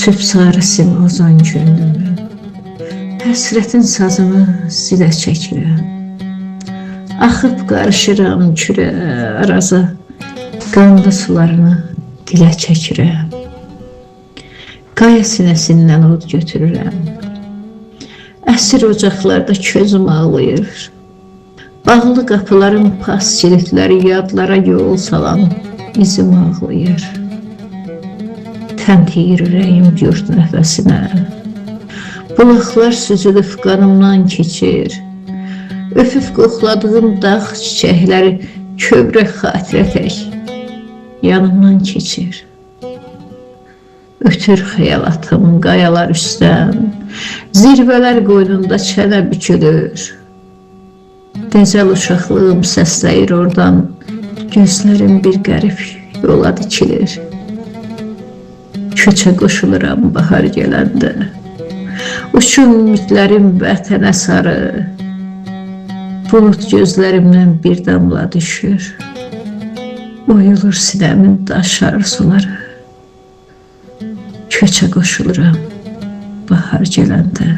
Sübh sarısın ozan könlümü, həsrətin sazını zilə çəkirəm. Axıb qarışıram kürə araza, qanlı sularını dilə çəkirəm. Qaya sinəsindən od götürürəm. Əsir ocaqlarda közüm ağlayır. Bağlı qapıların pas kilitləri yadlara yol salan izim ağlayır. Təntiyir ürəyim gürt nəfəsinə. Bulaqlar süzülüb qanımdan keçir. Öpüb qoxladığım dağ çiçəkləri kövrək xatirə tək yanımdan keçir. Ötür xəyalatım qayalar üstdən, zirvələr qoynunda çənə bükülür. Dəcəl uşaqlığım səsləyir oradan, gözlərim bir qərib yola dikilir. Köçə qoşuluram bahar gələndə, uçun ümidlərim vətənə sarı. Bulut gözlərimdən bir damla düşür, oyulur sinəmin daş arzuları. Köçə qoşuluram bahar gələndə.